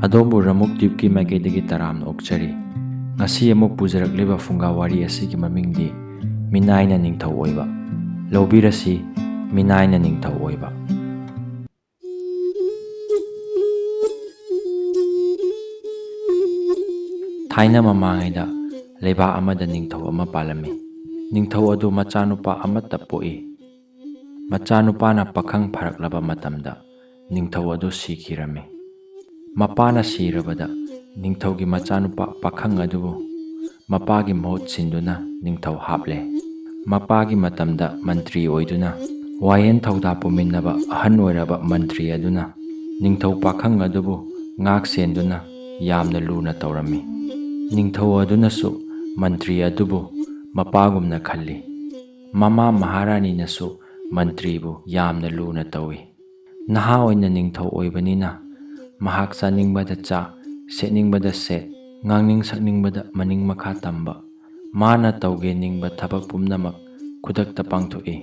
ꯑꯗꯣꯝꯕꯨ ꯔꯃꯨꯛ ꯇ꯭ꯌꯨꯕꯀꯤ ꯃꯥꯏꯀꯩꯗꯒꯤ ꯇꯔꯥꯝꯅ ꯑꯣꯛꯆꯔꯤ꯫ ꯉꯁꯤ ꯑꯃꯨꯛ ꯄꯨꯖꯔꯛꯂꯤꯕ ꯐꯨꯡꯒꯥ ꯋꯥꯔꯤ ꯑꯁꯤꯒꯤ ꯃꯃꯤꯡꯗꯤ ꯃꯤꯅꯥꯏꯅ ꯅꯤꯡꯊꯧ ꯑꯣꯏꯕ꯫ ꯂꯧꯕꯤꯔꯁꯤ ꯃꯤꯅꯥꯏꯅ ꯅꯤꯡꯊꯧ ꯑꯣꯏꯕ꯫ ꯊꯥꯏꯅ ꯃꯃꯥꯡꯉꯩꯗ ꯂꯩꯕꯥꯛ ꯑꯃꯗ ꯅꯤꯡꯊꯧ ꯑꯃ ꯄꯥꯜꯂꯝꯃꯤ꯫ ꯅꯤꯡꯊꯧ ꯑꯗꯨ ꯃꯆꯥꯅꯨꯄꯥ ꯑꯃꯠꯇ ꯄꯣꯛꯏ꯫ ꯃꯆꯥꯅꯨꯄꯥꯅ ꯄꯥꯈꯪ ꯐꯥꯔꯛꯂꯕ ꯃꯇꯝꯗ ꯅꯤꯡꯊꯧ ꯑꯗꯨ ꯁꯤꯈꯤꯔꯝꯃꯤ꯫ ꯃꯄꯥꯅ ꯁꯤꯔꯕꯗ ꯅꯤꯡꯊꯧꯒꯤ ꯃꯆꯥꯅꯨꯄꯥ ꯄꯥꯈꯪ ꯑꯗꯨꯕꯨ ꯃꯄꯥꯒꯤ ꯃꯍꯨꯠ ꯁꯤꯟꯗꯨꯅ ꯅꯤꯡꯊꯧ ꯍꯥꯞꯂꯦ꯫ ꯃꯄꯥꯒꯤ ꯃꯇꯝꯗ ꯃꯟꯇ꯭ꯔꯤ ꯑꯣꯏꯗꯨꯅ ꯋꯥꯌꯦꯜ ꯊꯧꯗꯥ ꯄꯨꯃꯤꯟꯅꯕ ꯑꯍꯟ ꯑꯣꯏꯔꯕ ꯃꯟꯇ꯭ꯔꯤ ꯑꯗꯨꯅ ꯅꯤꯡꯊꯧ ꯄꯥꯈꯪ ꯑꯗꯨꯕꯨ ꯉꯥꯛ ꯁꯦꯟꯗꯨꯅ ꯌꯥꯝꯅ ꯂꯨꯅ ꯇꯧꯔꯝꯃꯤ꯫ ꯅꯤꯡꯊꯧ ꯑꯗꯨꯅꯁꯨ ꯃꯟꯇ꯭ꯔꯤ ꯑꯗꯨꯕꯨ ꯃꯄꯥꯒꯨꯝꯅ ꯈꯜꯂꯤ꯫ ꯃꯃꯥ ꯃꯍꯥꯔꯥꯅꯤꯅꯁꯨ ꯃꯟꯇ꯭ꯔꯤꯕꯨ ꯌꯥꯝꯅ ꯂꯨꯅ ꯇꯧꯏ꯫ ꯅꯍꯥ ꯑꯣꯏꯅ ꯅꯤꯡꯊꯧ ꯑꯣꯏꯕꯅꯤꯅ ꯃꯍꯥꯛ ꯆꯥꯅꯤꯡꯕꯗ ꯆꯥ, ꯁꯦꯠꯅꯤꯡꯕꯗ ꯁꯦꯠ, ꯉꯥꯡꯅꯤꯡ ꯁꯛꯅꯤꯡꯕꯗ ꯃꯅꯤꯡ ꯃꯈꯥ ꯇꯝꯕ, ꯃꯥꯅ ꯇꯧꯒꯦ ꯅꯤꯡꯕ ꯊꯕꯛ ꯄꯨꯝꯅꯃꯛ ꯈꯨꯗꯛꯇ ꯄꯥꯡꯊꯣꯛꯏ꯫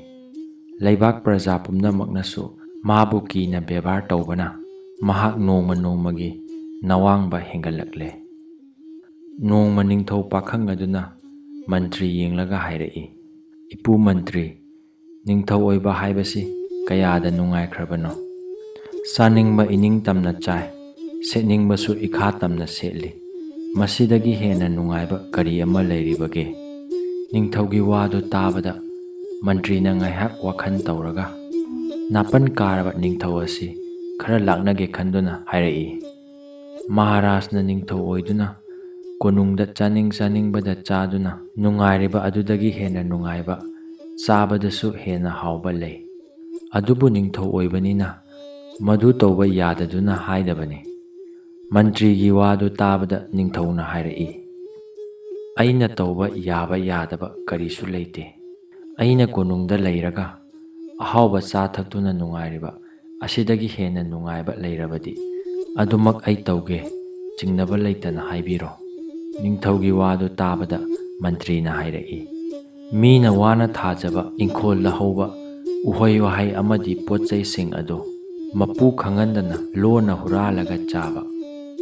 ꯂꯩꯕꯥꯛ ꯄ꯭ꯔꯖꯥ ꯄꯨꯝꯅꯃꯛꯅꯁꯨ ꯃꯥꯕꯨ ꯀꯤꯅ ꯕꯦꯕꯥꯔ ꯇꯧꯕꯅ ꯃꯍꯥꯛ ꯅꯣꯡꯃ ꯅꯣꯡꯃꯒꯤ ꯅꯋꯥꯡꯕ ꯍꯦꯟꯒꯠꯂꯛꯂꯦ꯫ ꯅꯣꯡꯃ ꯅꯤꯡꯊꯧ ꯄꯥꯈꯪ ꯑꯗꯨꯅ ꯃꯟꯇ꯭ꯔꯤ ꯌꯦꯡꯂꯒ ꯍꯥꯏꯔꯛꯏ, "ꯏꯄꯨ ꯃꯟꯇ꯭ꯔꯤ, ꯅꯤꯡꯊꯧ ꯑꯣꯏꯕ ꯍꯥꯏꯕꯁꯤ ꯀꯌꯥꯗ ꯅꯨꯡꯉꯥꯏꯈ꯭ꯔꯕꯅꯣ! ꯆꯥꯅꯤꯡꯕ ꯏꯅꯤꯡ ꯇꯝꯅ ꯆꯥꯏ, ꯁꯦꯠꯅꯤꯡꯕꯁꯨ ꯏꯈꯥ ꯇꯝꯅ ꯁꯦꯠꯂꯤ꯫ ꯃꯁꯤꯗꯒꯤ ꯍꯦꯟꯅ ꯅꯨꯡꯉꯥꯏꯕ ꯀꯔꯤ ꯑꯃ ꯂꯩꯔꯤꯕꯒꯦ?" ꯅꯤꯡꯊꯧꯒꯤ ꯋꯥꯗꯨ ꯇꯥꯕꯗ ꯃꯟꯇ꯭ꯔꯤꯅ ꯉꯥꯏꯍꯥꯛ ꯋꯥꯈꯜ ꯇꯧꯔꯒ ꯅꯥꯄꯟ ꯀꯥꯔꯕ ꯅꯤꯡꯊꯧ ꯑꯁꯤ ꯈꯔ ꯂꯥꯛꯅꯒꯦ ꯈꯟꯗꯨꯅ ꯍꯥꯏꯔꯛꯏ, "ꯃꯍꯥꯔꯥꯖꯅ ꯅꯤꯡꯊꯧ ꯑꯣꯏꯗꯨꯅ ꯀꯣꯅꯨꯡꯗ ꯆꯥꯅꯤꯡ ꯆꯥꯅꯤꯡꯕꯗ ꯆꯥꯗꯨꯅ ꯅꯨꯡꯉꯥꯏꯔꯤꯕ ꯑꯗꯨꯗꯒꯤ ꯍꯦꯟꯅ ꯅꯨꯡꯉꯥꯏꯕ, ꯆꯥꯕꯗꯁꯨ ꯍꯦꯟꯅ ꯍꯥꯎꯕ ꯂꯩ꯫ ꯑꯗꯨꯕꯨ ꯅꯤꯡꯊꯧ ꯑꯣꯏꯕꯅꯤꯅ ꯃꯗꯨ ꯇꯧꯕ ꯌꯥꯗꯗꯨꯅ ꯍꯥꯏꯗꯕꯅꯤ." ꯃꯟꯇ꯭ꯔꯤꯒꯤ ꯋꯥꯗꯨ ꯇꯥꯕꯗ ꯅꯤꯡꯊꯧꯅ ꯍꯥꯏꯔꯛꯏ, "ꯑꯩꯅ ꯇꯧꯕ ꯌꯥꯕ ꯌꯥꯗꯕ ꯀꯔꯤꯁꯨ ꯂꯩꯇꯦ꯫ ꯑꯩꯅ ꯀꯣꯅꯨꯡꯗ ꯂꯩꯔꯒ ꯑꯍꯥꯎꯕ ꯆꯥ ꯊꯛꯇꯨꯅ ꯅꯨꯡꯉꯥꯏꯔꯤꯕ ꯑꯁꯤꯗꯒꯤ ꯍꯦꯟꯅ ꯅꯨꯡꯉꯥꯏꯕ ꯂꯩꯔꯕꯗꯤ ꯑꯗꯨꯃꯛ ꯑꯩ ꯇꯧꯒꯦ, ꯆꯤꯡꯅꯕ ꯂꯩꯇꯅ ꯍꯥꯏꯕꯤꯔꯣ." ꯅꯤꯡꯊꯧꯒꯤ ꯋꯥꯗꯨ ꯇꯥꯕꯗ ꯃꯟꯇ꯭ꯔꯤꯅ ꯍꯥꯏꯔꯛꯏ, "ꯃꯤꯅ ꯋꯥꯅ ꯊꯥꯖꯕ ꯏꯪꯈꯣꯜꯗ ꯍꯧꯕ ꯎꯍꯩ ꯋꯥꯍꯩ ꯑꯃꯗꯤ ꯄꯣꯠꯆꯩꯁꯤꯡ ꯑꯗꯨ ꯃꯄꯨ ꯈꯪꯍꯟꯗꯅ ꯂꯣꯟꯅ ꯍꯨꯔꯥꯜꯂꯒ ꯆꯥꯕ,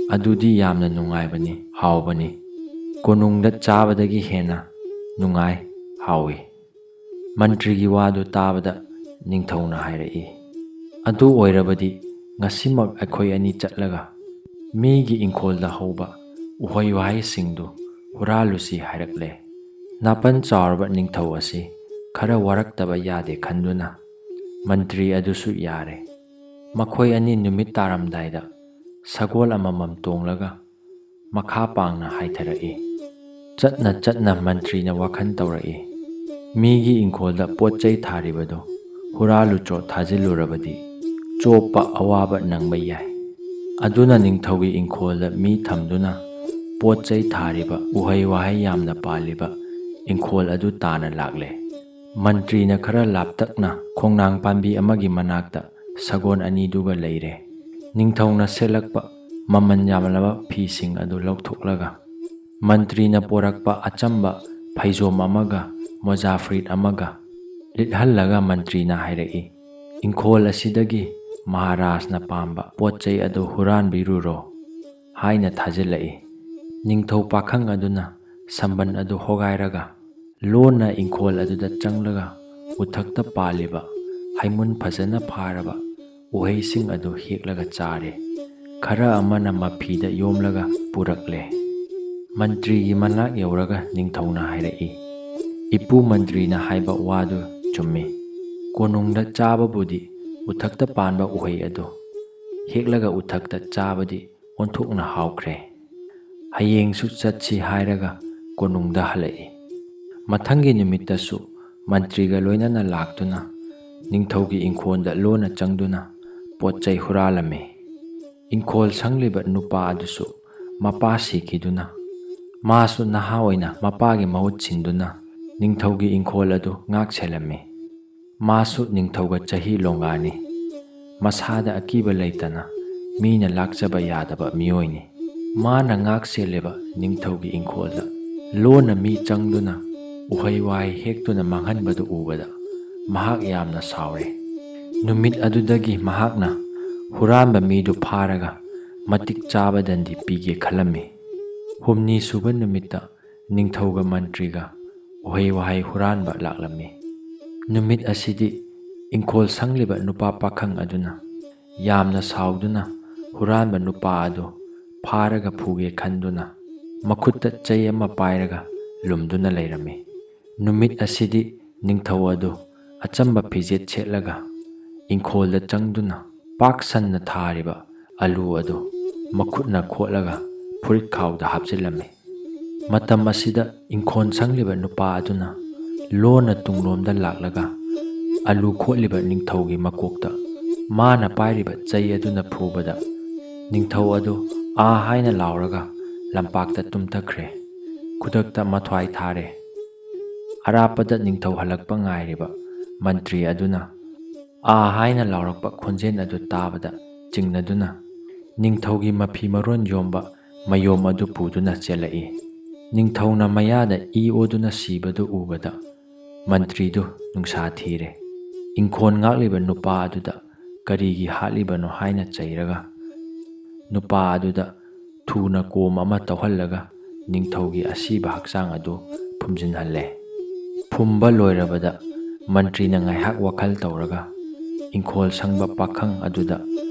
ꯑꯗꯨꯗꯤ ꯌꯥꯝꯅ ꯅꯨꯡꯉꯥꯏꯕꯅꯤ, ꯍꯥꯎꯕꯅꯤ꯫ ꯀꯣꯅꯨꯡꯗ ꯆꯥꯕꯗꯒꯤ ꯍꯦꯟꯅ ꯅꯨꯡꯉꯥꯏ, ꯍꯥꯎꯏ." ꯃꯟꯇ꯭ꯔꯤꯒꯤ ꯋꯥꯗꯨ ꯇꯥꯕꯗ ꯅꯤꯡꯊꯧꯅ ꯍꯥꯏꯔꯛꯏ, "ꯑꯗꯨ ꯑꯣꯏꯔꯕꯗꯤ ꯉꯁꯤꯃꯛ ꯑꯩꯈꯣꯏ ꯑꯅꯤ ꯆꯠꯂꯒ ꯃꯤꯒꯤ ꯏꯪꯈꯣꯜꯗ ꯍꯧꯕ ꯎꯍꯩ ꯋꯥꯍꯩꯁꯤꯡꯗꯨ ꯍꯨꯔꯥꯜꯂꯨꯁꯤ" ꯍꯥꯏꯔꯛꯂꯦ꯫ ꯅꯥꯄꯟ ꯆꯥꯎꯔꯕ ꯅꯤꯡꯊꯧ ꯑꯁꯤ ꯈꯔ ꯋꯥꯔꯛꯇꯕ ꯌꯥꯗꯦ ꯈꯟꯗꯨꯅ ꯃꯟꯇ꯭ꯔꯤ ꯑꯗꯨꯁꯨ ꯌꯥꯔꯦ꯫ ꯃꯈꯣꯏ ꯑꯅꯤ ꯅꯨꯃꯤꯠ ꯇꯥꯔꯝꯗꯥꯏꯗ ꯁꯒꯣꯜ ꯑꯃꯃꯝ ꯇꯣꯡꯂꯒ ꯃꯈꯥ ꯄꯥꯡꯅ ꯍꯥꯏꯊꯔꯛꯏ꯫ ꯆꯠꯅ ꯆꯠꯅ ꯃꯟꯇ꯭ꯔꯤꯅ ꯋꯥꯈꯜ ꯇꯧꯔꯛꯏ, ꯃꯤꯒꯤ ꯏꯪꯈꯣꯜꯗ ꯄꯣꯠ ꯆꯩ ꯊꯥꯔꯤꯕꯗꯨ ꯍꯨꯔꯥꯜꯂꯨ ꯆꯣ ꯊꯥꯖꯤꯜꯂꯨꯔꯕꯗꯤ ꯆꯣꯞꯄ ꯑꯋꯥꯕ ꯅꯪꯕ ꯌꯥꯏ꯫ ꯑꯗꯨꯅ ꯅꯤꯡꯊꯧꯒꯤ ꯏꯪꯈꯣꯜꯗ ꯃꯤ ꯊꯝꯗꯨꯅ ꯄꯣꯠ ꯆꯩ ꯊꯥꯔꯤꯕ, ꯎꯍꯩ ꯋꯥꯍꯩ ꯌꯥꯝꯅ ꯄꯥꯜꯂꯤꯕ ꯏꯪꯈꯣꯜ ꯑꯗꯨ ꯇꯥꯅ ꯂꯥꯛꯂꯦ꯫ ꯃꯟꯇ꯭ꯔꯤꯅ ꯈꯔ ꯂꯥꯞꯇꯛꯅ ꯈꯣꯡꯅꯥꯡ ꯄꯥꯝꯕꯤ ꯑꯃꯒꯤ ꯃꯅꯥꯛꯇ ꯁꯒꯣꯜ ꯑꯅꯤꯗꯨꯒ ꯂꯩꯔꯦ꯫ ꯅꯤꯡꯊꯧꯅ ꯁꯦꯠꯂꯛꯄ ꯃꯃꯜ ꯌꯥꯝꯂꯕ ꯐꯤꯁꯤꯡ ꯑꯗꯨ ꯂꯧꯊꯣꯛꯂꯒ ꯃꯟꯇ꯭ꯔꯤꯅ ꯄꯣꯔꯛꯄ ꯑꯆꯝꯕ ꯐꯩꯖꯣꯝ ꯑꯃꯒ ꯃꯣꯖꯥ ꯐꯨꯔꯤꯠ ꯑꯃꯒ ꯂꯤꯠꯍꯜꯂꯒ ꯃꯟꯇ꯭ꯔꯤꯅ ꯍꯥꯏꯔꯛꯏ, "ꯏꯪꯈꯣꯜ ꯑꯁꯤꯗꯒꯤ ꯃꯍꯥꯔꯥꯖꯅ ꯄꯥꯝꯕ ꯄꯣꯠ ꯆꯩ ꯑꯗꯨ ꯍꯨꯔꯥꯟꯕꯤꯔꯨꯔꯣ" ꯍꯥꯏꯅ ꯊꯥꯖꯤꯜꯂꯛꯏ꯫ ꯅꯤꯡꯊꯧ パꯈꯪ ꯑꯗꯨꯅ ꯁꯝꯕꯟ ꯑꯗꯨ ꯍꯣꯒꯥꯏꯔꯒ ꯂꯣꯟꯅ ꯏꯪꯈꯣꯜ ꯑꯗꯨꯗ ꯆꯪꯂꯒ ꯎꯊꯛꯇ ꯄꯥꯜꯂꯤꯕ ꯍꯩꯃꯨꯟ ꯐꯖꯅ ꯐꯥꯔꯕ ꯎꯍꯩꯁꯤꯡ ꯑꯗꯨ ꯍꯦꯛꯂꯒ ꯆꯥꯔꯦ꯫ ꯈꯔ ꯑꯃꯅ ꯃꯐꯤꯗ ꯌꯣꯝꯂꯒ ꯄꯨꯔꯛꯂꯦ꯫ ꯃꯟꯇ꯭ꯔꯤꯒꯤ ꯃꯅꯥꯛ ꯌꯧꯔꯒ ꯅꯤꯡꯊꯧꯅ ꯍꯥꯏꯔꯛꯏ, "ꯏꯄꯨ ꯃꯟꯇ꯭ꯔꯤꯅ ꯍꯥꯏꯕ ꯋꯥꯗꯨ ꯆꯨꯝꯃꯤ꯫ ꯀꯣꯅꯨꯡꯗ ꯆꯥꯕꯕꯨꯗꯤ ꯎꯊꯛꯇ ꯄꯥꯟꯕ ꯎꯍꯩ ꯑꯗꯨ ꯍꯦꯛꯂꯒ ꯎꯊꯛꯇ ꯆꯥꯕꯗꯤ ꯑꯣꯟꯊꯣꯛꯅ ꯍꯥꯎꯈ꯭ꯔꯦ꯫ ꯍꯌꯦꯡꯁꯨ ꯆꯠꯁꯤ" ꯍꯥꯏꯔꯒ ꯀꯣꯅꯨꯡꯗ ꯍꯜꯂꯛꯏ꯫ ꯃꯊꯪꯒꯤ ꯅꯨꯃꯤꯠꯇꯁꯨ ꯃꯟꯇ꯭ꯔꯤꯒ ꯂꯣꯏꯅꯅ ꯂꯥꯛꯇꯨꯅ ꯅꯤꯡꯊꯧꯒꯤ ꯏꯪꯈꯣꯜꯗ ꯂꯣꯟꯅ ꯆꯪꯗꯨꯅ ꯄꯣꯠ ꯆꯩ ꯍꯨꯔꯥꯜꯂꯝꯃꯤ꯫ ꯏꯪꯈꯣꯜ ꯁꯪꯂꯤꯕ ꯅꯨꯄꯥ ꯑꯗꯨꯁꯨ ꯃꯄꯥ ꯁꯤꯈꯤꯗꯨꯅ ꯃꯥꯁꯨ ꯅꯍꯥ ꯑꯣꯏꯅ ꯃꯄꯥꯒꯤ ꯃꯍꯨꯠ ꯁꯤꯟꯗꯨꯅ ꯅꯤꯡꯊꯧꯒꯤ ꯏꯪꯈꯣꯜ ꯑꯗꯨ ꯉꯥꯛ ꯁꯦꯜꯂꯝꯃꯤ꯫ ꯃꯥꯁꯨ ꯅꯤꯡꯊꯧꯒ ꯆꯍꯤ ꯂꯣꯡꯒꯥꯅꯤ꯫ ꯃꯁꯥꯗ ꯑꯀꯤꯕ ꯂꯩꯇꯅ ꯃꯤꯅ ꯂꯥꯛꯆꯕ ꯌꯥꯗꯕ ꯃꯤꯑꯣꯏꯅꯤ꯫ ꯃꯥꯅ ꯉꯥꯛ ꯁꯦꯜꯂꯤꯕ ꯅꯤꯡꯊꯧꯒꯤ ꯏꯪꯈꯣꯜꯗ ꯂꯣꯟꯅ ꯃꯤ ꯆꯪꯗꯨꯅ ꯎꯍꯩ ꯋꯥꯍꯩ ꯍꯦꯛꯇꯨꯅ ꯃꯥꯡꯍꯟꯕꯗꯨ ꯎꯕꯗ ꯃꯍꯥꯛ ꯌꯥꯝꯅ ꯁꯥꯎꯔꯦ꯫ ꯅꯨꯃꯤꯠ ꯑꯗꯨꯗꯒꯤ ꯃꯍꯥꯛꯅ ꯍꯨꯔꯥꯟꯕ ꯃꯤꯗꯨ ꯐꯥꯔꯒ ꯃꯇꯤꯛ ꯆꯥꯕ ꯗꯟꯗꯤ ꯄꯤꯒꯦ ꯈꯜꯂꯝꯃꯤ꯫ ꯍꯨꯝꯅꯤ ꯁꯨꯕ ꯅꯨꯃꯤꯠꯇ ꯅꯤꯡꯊꯧꯒ ꯃꯟꯇ꯭ꯔꯤꯒ ꯎꯍꯩ ꯋꯥꯍꯩ ꯍꯨꯔꯥꯟꯕ ꯂꯥꯛꯂꯝꯃꯤ꯫ ꯅꯨꯃꯤꯠ ꯑꯁꯤꯗꯤ ꯏꯪꯈꯣꯜ ꯁꯪꯂꯤꯕ ꯅꯨꯄꯥ ꯄꯥꯈꯪ ꯑꯗꯨꯅ ꯌꯥꯝꯅ ꯁꯥꯎꯗꯨꯅ ꯍꯨꯔꯥꯟꯕ ꯅꯨꯄꯥ ꯑꯗꯨ ꯐꯥꯔꯒ ꯐꯨꯒꯦ ꯈꯟꯗꯨꯅ ꯃꯈꯨꯠꯇ ꯆꯩ ꯑꯃ ꯄꯥꯏꯔꯒ ꯂꯨꯝꯗꯨꯅ ꯂꯩꯔꯝꯃꯤ꯫ ꯅꯨꯃꯤꯠ ꯑꯁꯤꯗꯤ ꯅꯤꯡꯊꯧ ꯑꯗꯨ ꯑꯆꯝꯕ ꯐꯤꯖꯦꯠ ꯁꯦꯠꯂꯒ ꯏꯪꯈꯣꯜꯗ ꯆꯪꯗꯨꯅ ꯄꯥꯛ ꯁꯟꯅ ꯊꯥꯔꯤꯕ ꯑꯂꯨ ꯑꯗꯨ ꯃꯈꯨꯠꯅ ꯈꯣꯠꯂꯒ ꯐꯨꯔꯤꯠꯈꯥꯎꯗ ꯍꯥꯞꯆꯤꯜꯂꯝꯃꯤ꯫ ꯃꯇꯝ ꯑꯁꯤꯗ ꯏꯪꯈꯣꯜ ꯁꯪꯂꯤꯕ ꯅꯨꯄꯥ ꯑꯗꯨꯅ ꯂꯣꯟꯅ ꯇꯨꯡꯂꯣꯝꯗ ꯂꯥꯛꯂꯒ ꯑꯂꯨ ꯈꯣꯠꯂꯤꯕ ꯅꯤꯡꯊꯧꯒꯤ ꯃꯀꯣꯛꯇ ꯃꯥꯅ ꯄꯥꯏꯔꯤꯕ ꯆꯩ ꯑꯗꯨꯅ ꯐꯨꯕꯗ ꯅꯤꯡꯊꯧ ꯑꯗꯨ ꯑꯥ ꯍꯥꯏꯅ ꯂꯥꯎꯔꯒ ꯂꯝꯄꯥꯛꯇ ꯇꯨꯝꯊꯈ꯭ꯔꯦ꯫ ꯈꯨꯗꯛꯇ ꯃꯊ꯭ꯋꯥꯏ ꯊꯥꯔꯦ꯫ ꯑꯔꯥꯞꯄꯗ ꯅꯤꯡꯊꯧ ꯍꯜꯂꯛꯄ ꯉꯥꯏꯔꯤꯕ ꯃꯟꯇ꯭ꯔꯤ ꯑꯗꯨꯅ ꯑꯥ ꯍꯥꯏꯅ ꯂꯥꯎꯔꯛꯄ ꯈꯣꯟꯖꯦꯜ ꯑꯗꯨ ꯇꯥꯕꯗ ꯆꯤꯡꯅꯗꯨꯅ ꯅꯤꯡꯊꯧꯒꯤ ꯃꯐꯤ ꯃꯔꯣꯟ ꯌꯣꯝꯕ ꯃꯌꯣꯝ ꯑꯗꯨ ꯄꯨꯗꯨꯅ ꯆꯦꯜꯂꯛꯏ꯫ ꯅꯤꯡꯊꯧꯅ ꯃꯌꯥꯗ ꯏ ꯑꯣꯗꯨꯅ ꯁꯤꯕꯗꯨ ꯎꯕꯗ ꯃꯟꯇ꯭ꯔꯤꯗꯨ ꯅꯨꯡꯁꯥ ꯊꯤꯔꯦ꯫ ꯏꯪꯈꯣꯜ ꯉꯥꯛꯂꯤꯕ ꯅꯨꯄꯥ ꯑꯗꯨꯗ ꯀꯔꯤꯒꯤ ꯍꯥꯠꯂꯤꯕꯅꯣ ꯍꯥꯏꯅ ꯆꯩꯔꯒ ꯅꯨꯄꯥ ꯑꯗꯨꯗ ꯊꯨꯅ ꯀꯣꯝ ꯑꯃ ꯇꯧꯍꯜꯂꯒ ꯅꯤꯡꯊꯧꯒꯤ ꯑꯁꯤꯕ ꯍꯛꯆꯥꯡ ꯑꯗꯨ ꯐꯨꯝꯖꯤꯟꯍꯜꯂꯦ꯫ ꯐꯨꯝꯕ ꯂꯣꯏꯔꯕꯗ ꯃꯟꯇ꯭ꯔꯤꯅ ꯉꯥꯏꯍꯥꯛ ꯋꯥꯈꯜ ꯇꯧꯔꯒ ꯏꯪꯈꯣꯜ ꯁꯪꯕ ꯄꯥꯈꯪ ꯑꯗꯨꯗ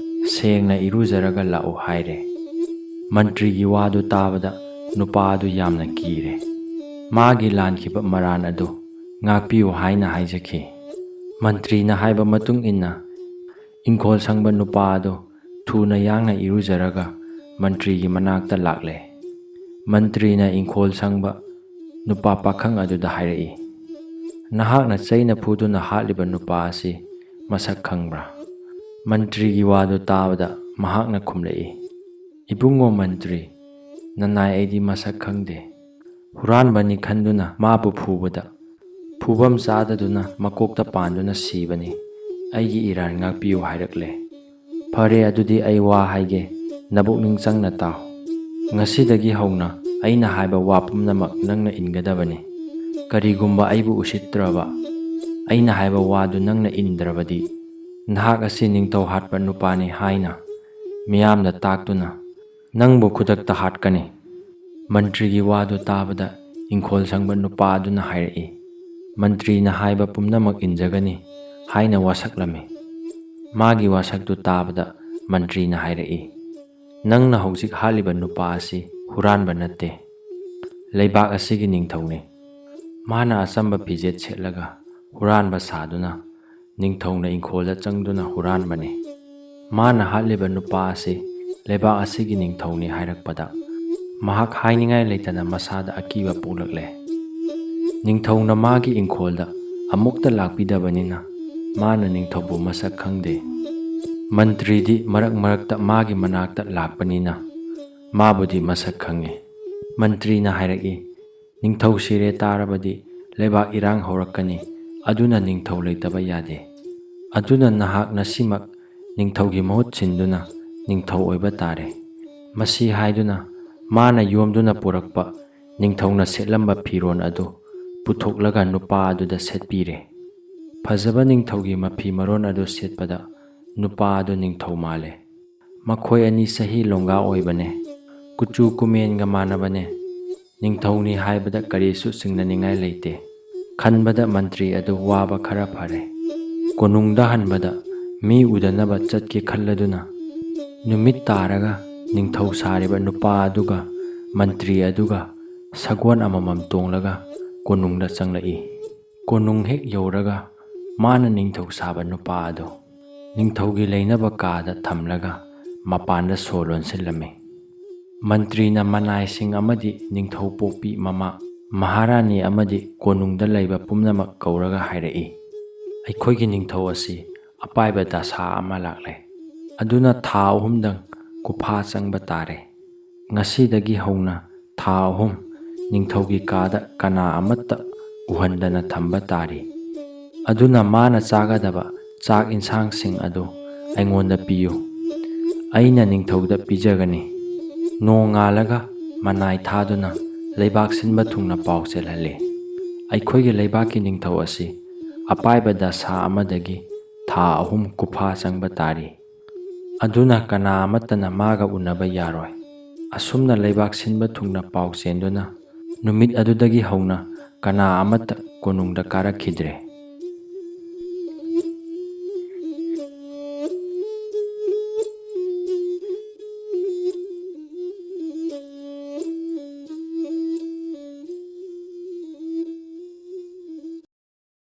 ꯁꯦꯡꯅ ꯏꯔꯨꯖꯔꯒ ꯂꯥꯛꯎ ꯍꯥꯏꯔꯦ꯫ ꯃꯟꯇ꯭ꯔꯤꯒꯤ ꯋꯥꯗꯨ ꯇꯥꯕꯗ ꯅꯨꯄꯥ ꯑꯗꯨ ꯌꯥꯝꯅ ꯀꯤꯔꯦ꯫ ꯃꯥꯒꯤ ꯂꯥꯟꯈꯤꯕ ꯃꯔꯥꯟ ꯑꯗꯨ ꯉꯥꯛꯄꯤꯌꯨ ꯍꯥꯏꯅ ꯍꯥꯏꯖꯈꯤ꯫ ꯃꯟꯇ꯭ꯔꯤꯅ ꯍꯥꯏꯕ ꯃꯇꯨꯡ ꯏꯟꯅ ꯏꯪꯈꯣꯜ ꯁꯪꯕ ꯅꯨꯄꯥ ꯑꯗꯨ ꯊꯨꯅ ꯌꯥꯡꯅ ꯏꯔꯨꯖꯔꯒ ꯃꯟꯇ꯭ꯔꯤꯒꯤ ꯃꯅꯥꯛꯇ ꯂꯥꯛꯂꯦ꯫ ꯃꯟꯇ꯭ꯔꯤꯅ ꯏꯪꯈꯣꯜ ꯁꯪꯕ ꯅꯨꯄꯥ ꯄꯥꯈꯪ ꯑꯗꯨꯗ ꯍꯥꯏꯔꯛꯏ, "ꯅꯍꯥꯛꯅ ꯆꯩꯅ ꯐꯨꯗꯨꯅ ꯍꯥꯠꯂꯤꯕ ꯅꯨꯄꯥ ꯑꯁꯤ ꯃꯁꯛ ꯈꯪꯕ꯭ꯔꯥ?" ꯃꯟꯇ꯭ꯔꯤꯒꯤ ꯋꯥꯗꯨ ꯇꯥꯕꯗ ꯃꯍꯥꯛꯅ ꯈꯨꯝꯂꯛꯏ, "ꯏꯕꯨꯡꯉꯣ ꯃꯟꯇ꯭ꯔꯤ, ꯅꯅꯥꯏ ꯑꯩꯗꯤ ꯃꯁꯛ ꯈꯪꯗꯦ꯫ ꯍꯨꯔꯥꯟꯕꯅꯤ ꯈꯟꯗꯨꯅ ꯃꯥꯕꯨ ꯐꯨꯕꯗ ꯐꯨꯐꯝ ꯆꯥꯗꯗꯨꯅ ꯃꯀꯣꯛꯇ ꯄꯥꯟꯗꯨꯅ ꯁꯤꯕꯅꯤ꯫ ꯑꯩꯒꯤ ꯏꯔꯥꯟ ꯉꯥꯛꯄꯤꯌꯨ" ꯍꯥꯏꯔꯛꯂꯦ꯫ "ꯐꯔꯦ, ꯑꯗꯨꯗꯤ ꯑꯩ ꯋꯥ ꯍꯥꯏꯒꯦ, ꯅꯄꯨꯛꯅꯤꯡ ꯆꯪꯅ ꯇꯥꯎ꯫ ꯉꯁꯤꯗꯒꯤ ꯍꯧꯅ ꯑꯩꯅ ꯍꯥꯏꯕ ꯋꯥ ꯄꯨꯝꯅꯃꯛ ꯅꯪꯅ ꯏꯟꯒꯗꯕꯅꯤ꯫ ꯀꯔꯤꯒꯨꯝꯕ ꯑꯩꯕꯨ ꯎꯁꯤꯠꯇ꯭ꯔꯕ, ꯑꯩꯅ ꯍꯥꯏꯕ ꯋꯥꯗꯨ ꯅꯪꯅ ꯏꯟꯗ꯭ꯔꯕꯗꯤ ꯅꯍꯥꯛ ꯑꯁꯤ ꯅꯤꯡꯊꯧ ꯍꯥꯠꯄ ꯅꯨꯄꯥꯅꯤ ꯍꯥꯏꯅ ꯃꯤꯌꯥꯝꯗ ꯇꯥꯛꯇꯨꯅ ꯅꯪꯕꯨ ꯈꯨꯗꯛꯇ ꯍꯥꯠꯀꯅꯤ." ꯃꯟꯇ꯭ꯔꯤꯒꯤ ꯋꯥꯗꯨ ꯇꯥꯕꯗ ꯏꯪꯈꯣꯜ ꯁꯪꯕ ꯅꯨꯄꯥ ꯑꯗꯨꯅ ꯍꯥꯏꯔꯛꯏ, "ꯃꯟꯇ꯭ꯔꯤꯅ ꯍꯥꯏꯕ ꯄꯨꯝꯅꯃꯛ ꯏꯟꯖꯒꯅꯤ" ꯍꯥꯏꯅ ꯋꯥꯁꯛꯂꯝꯃꯤ꯫ ꯃꯥꯒꯤ ꯋꯥꯁꯛꯇꯨ ꯇꯥꯕꯗ ꯃꯟꯇ꯭ꯔꯤꯅ ꯍꯥꯏꯔꯛꯏ, "ꯅꯪꯅ ꯍꯧꯖꯤꯛ ꯍꯥꯠꯂꯤꯕ ꯅꯨꯄꯥ ꯑꯁꯤ ꯍꯨꯔꯥꯟꯕ ꯅꯠꯇꯦ, ꯂꯩꯕꯥꯛ ꯑꯁꯤꯒꯤ ꯅꯤꯡꯊꯧꯅꯤ꯫ ꯃꯥꯅ ꯑꯆꯝꯕ ꯐꯤꯖꯦꯠ ꯁꯦꯠꯂꯒ ꯍꯨꯔꯥꯟꯕ ꯁꯥꯗꯨꯅ ꯅꯤꯡꯊꯧꯅ ꯏꯪꯈꯣꯜꯗ ꯆꯪꯗꯨꯅ ꯍꯨꯔꯥꯟꯕꯅꯤ꯫ ꯃꯥꯅ ꯍꯥꯠꯂꯤꯕ ꯅꯨꯄꯥ ꯑꯁꯤ ꯂꯩꯕꯥꯛ ꯑꯁꯤꯒꯤ ꯅꯤꯡꯊꯧꯅꯤ" ꯍꯥꯏꯔꯛꯄꯗ ꯃꯍꯥꯛ ꯍꯥꯏꯅꯤꯡꯉꯥꯏ ꯂꯩꯇꯅ ꯃꯁꯥꯗ ꯑꯀꯤꯕ ꯄꯣꯛꯂꯛꯂꯦ꯫ ꯅꯤꯡꯊꯧꯅ ꯃꯥꯒꯤ ꯏꯪꯈꯣꯜꯗ ꯑꯃꯨꯛꯇ ꯂꯥꯛꯄꯤꯗꯕꯅꯤꯅ ꯃꯥꯅ ꯅꯤꯡꯊꯧꯕꯨ ꯃꯁꯛ ꯈꯪꯗꯦ꯫ ꯃꯟꯇ꯭ꯔꯤꯗꯤ ꯃꯔꯛ ꯃꯔꯛꯇ ꯃꯥꯒꯤ ꯃꯅꯥꯛꯇ ꯂꯥꯛꯄꯅꯤꯅ ꯃꯥꯕꯨꯗꯤ ꯃꯁꯛ ꯈꯪꯉꯤ꯫ ꯃꯟꯇ꯭ꯔꯤꯅ ꯍꯥꯏꯔꯛꯏ, "ꯅꯤꯡꯊꯧ ꯁꯤꯔꯦ ꯇꯥꯔꯕꯗꯤ ꯂꯩꯕꯥꯛ ꯏꯔꯥꯡ ꯍꯧꯔꯛꯀꯅꯤ, ꯑꯗꯨꯅ ꯅꯤꯡꯊꯧ ꯂꯩꯇꯕ ꯌꯥꯗꯦ꯫ ꯑꯗꯨꯅ ꯅꯍꯥꯛ ꯉꯁꯤꯃꯛ ꯅꯤꯡꯊꯧꯒꯤ ꯃꯍꯨꯠ ꯁꯤꯟꯗꯨꯅ ꯅꯤꯡꯊꯧ ꯑꯣꯏꯕ ꯇꯥꯔꯦ." ꯃꯁꯤ ꯍꯥꯏꯗꯨꯅ ꯃꯥꯅ ꯌꯣꯝꯗꯨꯅ ꯄꯨꯔꯛꯄ ꯅꯤꯡꯊꯧꯅ ꯁꯦꯠꯂꯝꯕ ꯐꯤꯔꯣꯜ ꯑꯗꯨ ꯄꯨꯊꯣꯛꯂꯒ ꯅꯨꯄꯥ ꯑꯗꯨꯗ ꯁꯦꯠꯄꯤꯔꯦ꯫ ꯐꯖꯕ ꯅꯤꯡꯊꯧꯒꯤ ꯃꯐꯤ ꯃꯔꯣꯟ ꯑꯗꯨ ꯁꯦꯠꯄꯗ ꯅꯨꯄꯥ ꯑꯗꯨ ꯅꯤꯡꯊꯧ ꯃꯥꯜꯂꯦ꯫ ꯃꯈꯣꯏ ꯑꯅꯤ ꯆꯍꯤ ꯂꯣꯡꯒꯥ ꯑꯣꯏꯕꯅꯦ, ꯀꯨꯆꯨ ꯀꯨꯃꯦꯟꯒ ꯃꯥꯟꯅꯕꯅꯦ꯫ ꯅꯤꯡꯊꯧꯅꯤ ꯍꯥꯏꯕꯗ ꯀꯔꯤꯁꯨ ꯆꯤꯡꯅꯅꯤꯡꯉꯥꯏ ꯂꯩꯇꯦ꯫ ꯈꯟꯕꯗ ꯃꯟꯇ꯭ꯔꯤ ꯑꯗꯨ ꯋꯥꯕ ꯈꯔ ꯐꯔꯦ꯫ ꯀꯣꯅꯨꯡꯗ ꯍꯟꯕꯗ ꯃꯤ ꯎꯗꯅꯕ ꯆꯠꯀꯦ ꯈꯜꯂꯗꯨꯅ ꯅꯨꯃꯤꯠ ꯇꯥꯔꯒ ꯅꯤꯡꯊꯧ ꯁꯥꯔꯤꯕ ꯅꯨꯄꯥ ꯑꯗꯨꯒ ꯃꯟꯇ꯭ꯔꯤ ꯑꯗꯨꯒ ꯁꯒꯣꯜ ꯑꯃꯃꯝ ꯇꯣꯡꯂꯒ ꯀꯣꯅꯨꯡꯗ ꯆꯪꯂꯛꯏ꯫ ꯀꯣꯅꯨꯡ ꯍꯦꯛ ꯌꯧꯔꯒ ꯃꯥꯅ ꯅꯤꯡꯊꯧ ꯁꯥꯕ ꯅꯨꯄꯥ ꯑꯗꯨ ꯅꯤꯡꯊꯧꯒꯤ ꯂꯩꯅꯕ ꯀꯥꯗ ꯊꯝꯂꯒ ꯃꯄꯥꯟꯗ ꯁꯣ ꯂꯣꯟꯁꯤꯜꯂꯝꯃꯤ꯫ ꯃꯟꯇ꯭ꯔꯤꯅ ꯃꯅꯥꯏꯁꯤꯡ ꯑꯃꯗꯤ ꯅꯤꯡꯊꯧ ꯄꯣꯛꯄꯤ ꯃꯃꯥ ꯃꯍꯥꯔꯥꯅꯤ ꯑꯃꯗꯤ ꯀꯣꯅꯨꯡꯗ ꯂꯩꯕ ꯄꯨꯝꯅꯃꯛ ꯀꯧꯔꯒ ꯍꯥꯏꯔꯛꯏ, "ꯑꯩꯈꯣꯏꯒꯤ ꯅꯤꯡꯊꯧ ꯑꯁꯤ ꯑꯄꯥꯏꯕ ꯗꯁꯥ ꯑꯃ ꯂꯥꯛꯂꯦ꯫ ꯑꯗꯨꯅ ꯊꯥ 3ꯗꯪ ꯀꯨꯐꯥ ꯆꯪꯕ ꯇꯥꯔꯦ꯫ ꯉꯁꯤꯗꯒꯤ ꯍꯧꯅ ꯊꯥ 3 ꯅꯤꯡꯊꯧꯒꯤ ꯀꯥꯗ ꯀꯅꯥ ꯑꯃꯠꯇ ꯎꯍꯟꯗꯅ ꯊꯝꯕ ꯇꯥꯔꯤ꯫ ꯑꯗꯨꯅ ꯃꯥꯅ ꯆꯥꯒꯗꯕ ꯆꯥꯛ ꯏꯟꯁꯥꯡꯁꯤꯡ ꯑꯗꯨ ꯑꯩꯉꯣꯟꯗ ꯄꯤꯌꯨ, ꯑꯩꯅ ꯅꯤꯡꯊꯧꯗ ꯄꯤꯖꯒꯅꯤ꯫ ꯅꯣꯡ ꯉꯥꯜꯂꯒ ꯃꯅꯥꯏ ꯊꯥꯗꯨꯅ ꯂꯩꯕꯥꯛ ꯁꯤꯟꯕ ꯊꯨꯡꯅ ꯄꯥꯎ ꯆꯦꯜꯍꯜꯂꯤ꯫ ꯑꯩꯈꯣꯏꯒꯤ ꯂꯩꯕꯥꯛꯀꯤ ꯅꯤꯡꯊꯧ ꯑꯁꯤ ꯑꯄꯥꯏꯕ ꯗꯁꯥ ꯑꯃꯗꯒꯤ ꯊꯥ 3 ꯀꯨꯐꯥ ꯆꯪꯕ ꯇꯥꯔꯤ꯫ ꯑꯗꯨꯅ ꯀꯅꯥ ꯑꯃꯠꯇꯅ ꯃꯥꯒ ꯎꯅꯕ ꯌꯥꯔꯣꯏ꯫ ꯑꯁꯨꯝꯅ ꯂꯩꯕꯥꯛ ꯁꯤꯟꯕ ꯊꯨꯡꯅ ꯄꯥꯎ ꯆꯦꯟꯗꯨꯅ ꯅꯨꯃꯤꯠ ꯑꯗꯨꯗꯒꯤ ꯍꯧꯅ ꯀꯅꯥ ꯑꯃꯠꯇ ꯀꯣꯅꯨꯡꯗ ꯀꯥꯔꯛꯈꯤꯗ꯭ꯔꯦ꯫